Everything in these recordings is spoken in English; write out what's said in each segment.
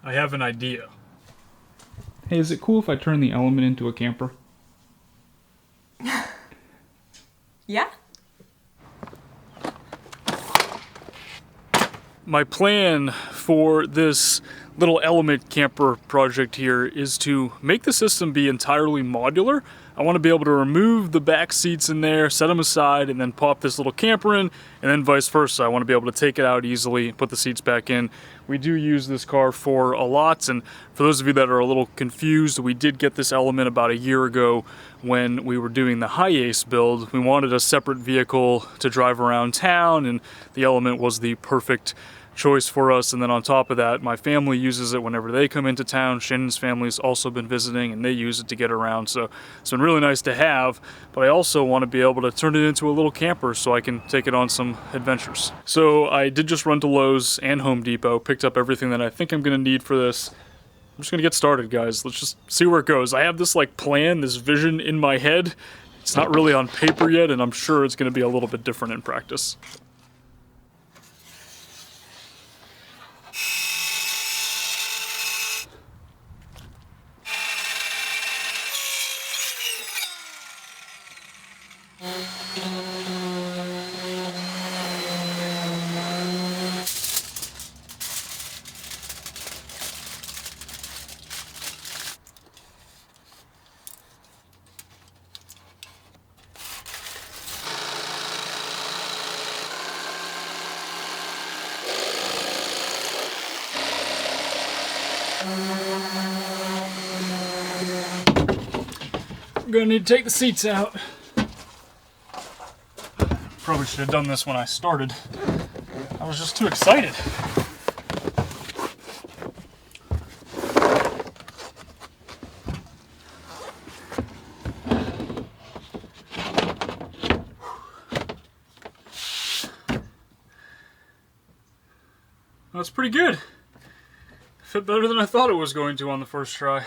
I have an idea. Hey, is it cool if I turn the element into a camper? Yeah? My plan for this little element camper project here is to make the system be entirely modular. I want to be able to remove the back seats in there, set them aside, and then pop this little camper in, and then vice versa. I want to be able to take it out easily, put the seats back in. We do use this car for a lot, and for those of you that are a little confused, we did get this element about a year ago when we were doing the high ace build. We wanted a separate vehicle to drive around town, and the element was the perfect choice for us. And then on top of that, my family uses it whenever they come into town. Shannon's family's also been visiting and they use it to get around, so it's been really nice to have. But I also want to be able to turn it into a little camper so I can take it on some adventures. So I did just run to Lowe's and Home Depot, picked up everything that I think I'm going to need for this. I'm just going to get started, guys. Let's just see where it goes. I have this like plan, this vision in my head. It's not really on paper yet, and I'm sure it's going to be a little bit different in practice. I'm gonna need to take the seats out. Probably should have done this when I started. I was just too excited. That's pretty good. Fit better than I thought it was going to on the first try.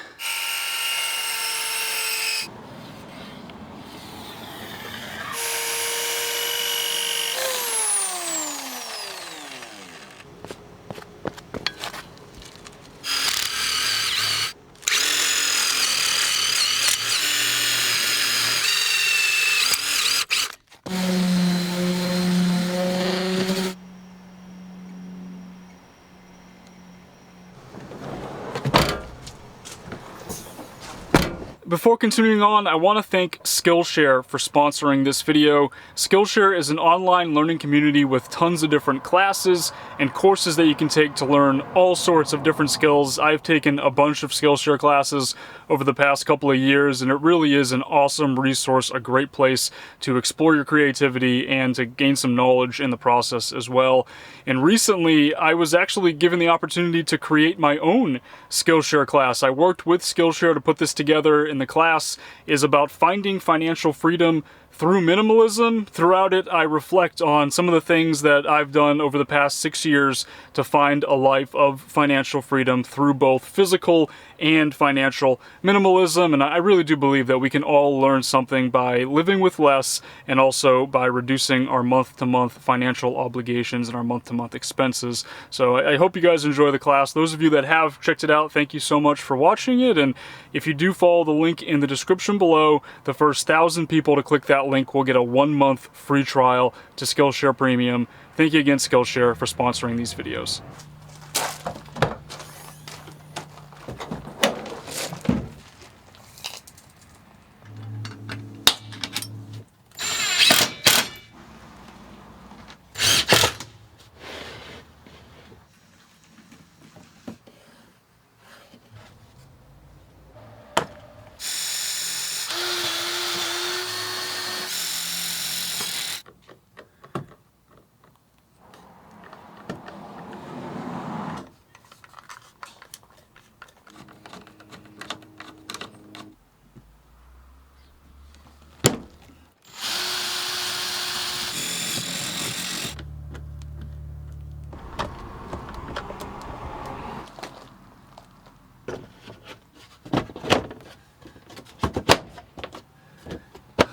Before continuing on, I want to thank Skillshare for sponsoring this video. Skillshare is an online learning community with tons of different classes and courses that you can take to learn all sorts of different skills. I've taken a bunch of Skillshare classes over the past couple of years, and it really is an awesome resource, a great place to explore your creativity and to gain some knowledge in the process as well. And recently, I was actually given the opportunity to create my own Skillshare class. I worked with Skillshare to put this together, and the class is about finding financial freedom through minimalism. Throughout it, I reflect on some of the things that I've done over the past 6 years to find a life of financial freedom through both physical and financial minimalism. And I really do believe that we can all learn something by living with less and also by reducing our month-to-month financial obligations and our month-to-month expenses. So I hope you guys enjoy the class. Those of you that have checked it out, thank you so much for watching it. And if you do follow the link in the description below, the first 1,000 people to click that link will get a 1-month free trial to Skillshare Premium. Thank you again, Skillshare, for sponsoring these videos.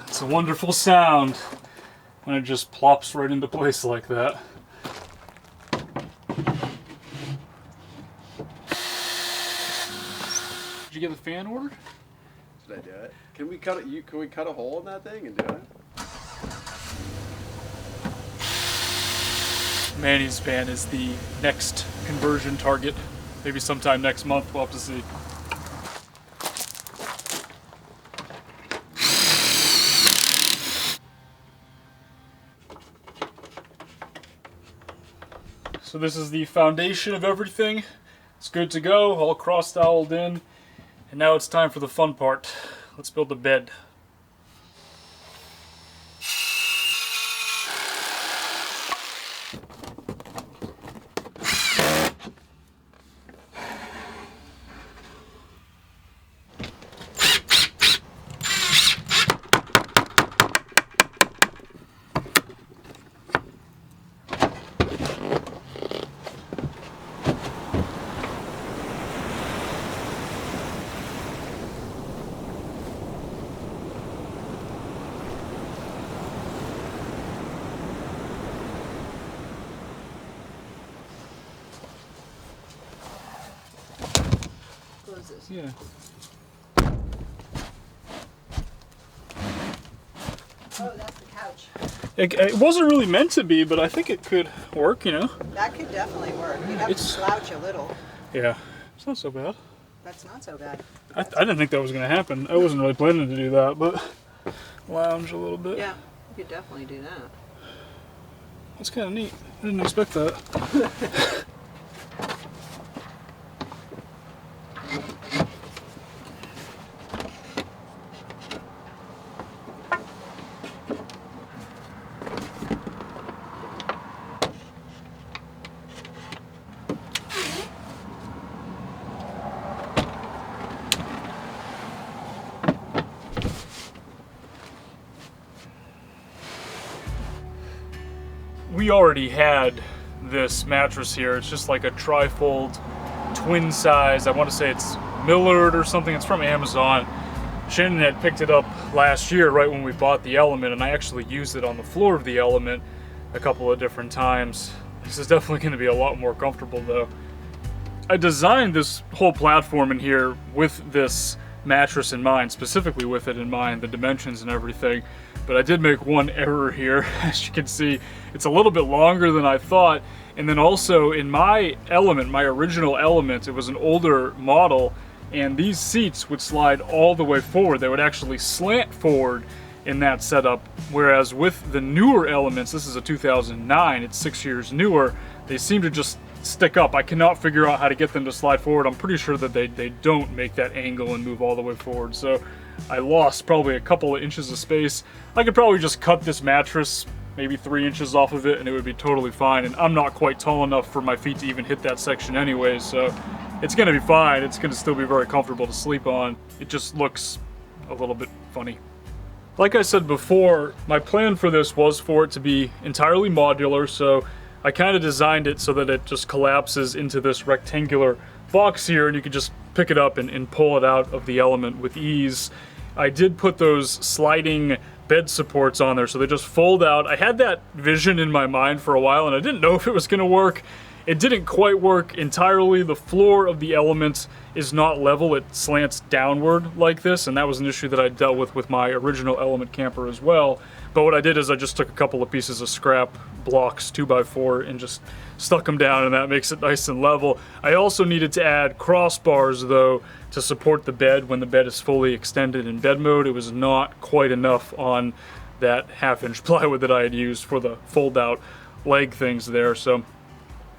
It's a wonderful sound when it just plops right into place like that. get the fan ordered? Should I do it? Can we cut it? Can we cut a hole in that thing and do it? Manny's fan is the next conversion target. Maybe sometime next month, we'll have to see. So this is the foundation of everything. It's good to go, all cross-doweled in. And now it's time for the fun part. Let's build the bed. Yeah. Oh, that's the couch. It wasn't really meant to be, but I think it could work, you know? That could definitely work. You have to slouch a little. Yeah, it's not so bad. That's not so bad. I didn't think that was going to happen. I wasn't really planning to do that, but lounge a little bit. Yeah, you could definitely do that. That's kind of neat. I didn't expect that. We already had this mattress here. It's just like a trifold twin size. I want to say it's Millard or something. It's from Amazon. Shannon had picked it up last year right when we bought the Element, and I actually used it on the floor of the Element a couple of different times. This is definitely going to be a lot more comfortable though. I designed this whole platform in here with this mattress in mind, specifically with it in mind, the dimensions and everything. But I did make one error here. As you can see, it's a little bit longer than I thought. And then also in my Element, my original Element, it was an older model, and these seats would slide all the way forward. They would actually slant forward in that setup. Whereas with the newer Elements, this is a 2009, it's 6 years newer, they seem to just stick up. I cannot figure out how to get them to slide forward. I'm pretty sure that they don't make that angle and move all the way forward. So I lost probably a couple of inches of space. I could probably just cut this mattress maybe 3 inches off of it and it would be totally fine. And I'm not quite tall enough for my feet to even hit that section anyway, so it's gonna be fine. It's gonna still be very comfortable to sleep on. It just looks a little bit funny. Like I said before, my plan for this was for it to be entirely modular, so I kind of designed it so that it just collapses into this rectangular box here, and you can just pick it up and pull it out of the Element with ease. I did put those sliding bed supports on there, so they just fold out. I had that vision in my mind for a while, and I didn't know if it was going to work. It didn't quite work entirely. The floor of the Element is not level. It slants downward like this, and that was an issue that I dealt with my original Element camper as well. But what I did is I just took a couple of pieces of scrap blocks, 2x4, and just stuck them down, and that makes it nice and level. I also needed to add crossbars, though, to support the bed when the bed is fully extended in bed mode. It was not quite enough on that 1/2-inch plywood that I had used for the fold-out leg things there. So,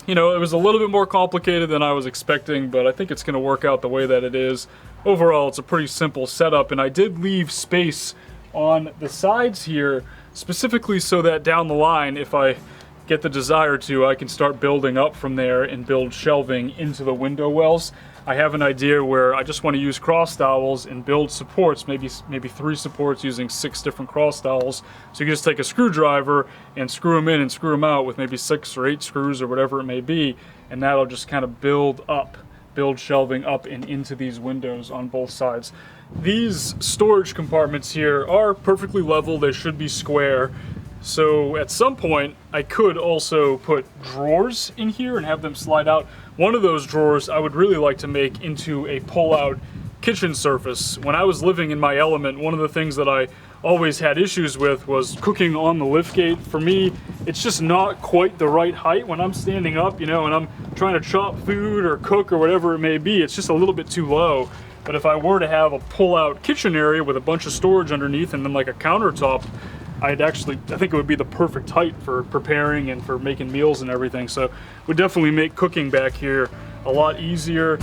you know, it was a little bit more complicated than I was expecting, but I think it's going to work out the way that it is. Overall, it's a pretty simple setup, and I did leave space on the sides here, specifically so that down the line, if I get the desire to, I can start building up from there and build shelving into the window wells. I have an idea where I just want to use cross dowels and build supports, maybe 3 supports using 6 different cross dowels. So you can just take a screwdriver and screw them in and screw them out with maybe 6 or 8 screws or whatever it may be, and that'll just kind of build shelving up and into these windows on both sides. These storage compartments here are perfectly level. They should be square. So at some point, I could also put drawers in here and have them slide out. One of those drawers I would really like to make into a pull-out kitchen surface. When I was living in my element, one of the things that I always had issues with was cooking on the liftgate. For me, it's just not quite the right height when I'm standing up, you know, and I'm trying to chop food or cook or whatever it may be. It's just a little bit too low. But if I were to have a pull-out kitchen area with a bunch of storage underneath and then like a countertop, I think it would be the perfect height for preparing and for making meals and everything. So it would definitely make cooking back here a lot easier.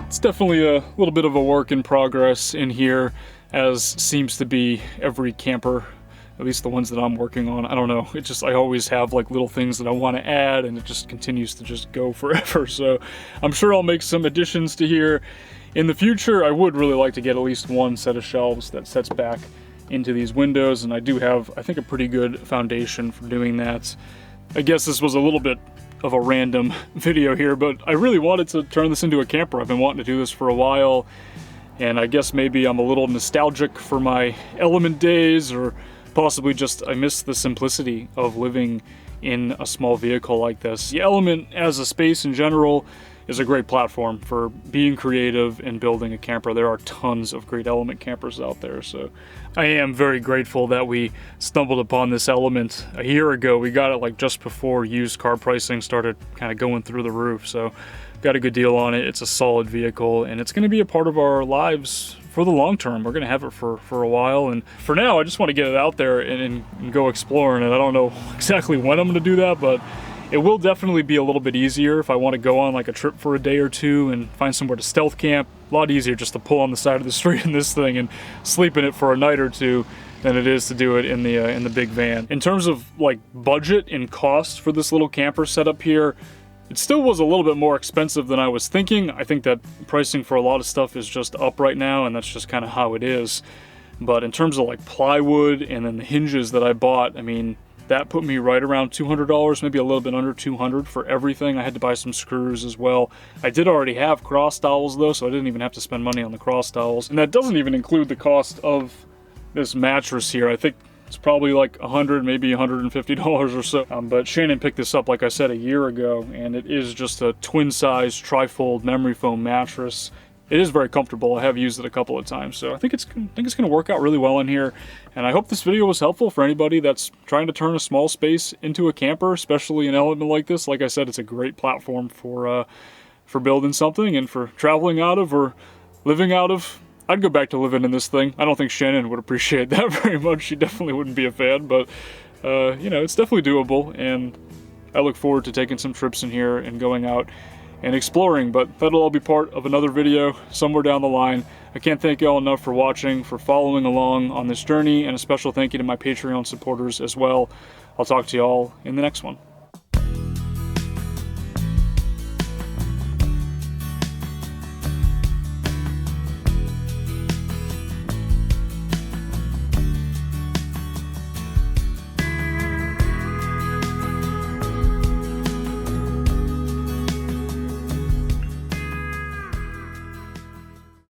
It's definitely a little bit of a work in progress in here, as seems to be every camper, at least the ones that I'm working on. I don't know, it just, I always have like little things that I want to add and it just continues to just go forever. So I'm sure I'll make some additions to here in the future. I would really like to get at least one set of shelves that sets back into these windows, and I do have, I think, a pretty good foundation for doing that. I guess this was a little bit of a random video here, but I really wanted to turn this into a camper. I've been wanting to do this for a while, and I guess maybe I'm a little nostalgic for my element days, or possibly just I miss the simplicity of living in a small vehicle like this. The element as a space in general is a great platform for being creative and building a camper. There are tons of great element campers out there, so I am very grateful that we stumbled upon this element a year ago. We got it like just before used car pricing started kind of going through the roof, so got a good deal on it. It's a solid vehicle, and it's going to be a part of our lives for the long term. We're going to have it for a while, and for now I just want to get it out there and go exploring it. I don't know exactly when I'm going to do that, but it will definitely be a little bit easier if I want to go on like a trip for a day or two and find somewhere to stealth camp. A lot easier just to pull on the side of the street in this thing and sleep in it for a night or two than it is to do it in the big van. In terms of like budget and cost for this little camper setup here, it still was a little bit more expensive than I was thinking. I think that pricing for a lot of stuff is just up right now, and that's just kind of how it is. But in terms of like plywood and then the hinges that I bought, I mean, that put me right around $200, maybe a little bit under $200 for everything. I had to buy some screws as well. I did already have cross dowels though, so I didn't even have to spend money on the cross dowels. And that doesn't even include the cost of this mattress here. I think it's probably like $100, maybe $150 or so. But Shannon picked this up, like I said, a year ago, and it is just a twin-size trifold memory foam mattress. It is very comfortable. I have used it a couple of times, so I think it's going to work out really well in here. And I hope this video was helpful for anybody that's trying to turn a small space into a camper, especially an element like this. Like I said, it's a great platform for building something and for traveling out of or living out of. I'd go back to living in this thing. I don't think Shannon would appreciate that very much. She definitely wouldn't be a fan, but you know, it's definitely doable, and I look forward to taking some trips in here and going out and exploring. But that'll all be part of another video somewhere down the line. I can't thank y'all enough for watching, for following along on this journey, and a special thank you to my Patreon supporters as well. I'll talk to y'all in the next one.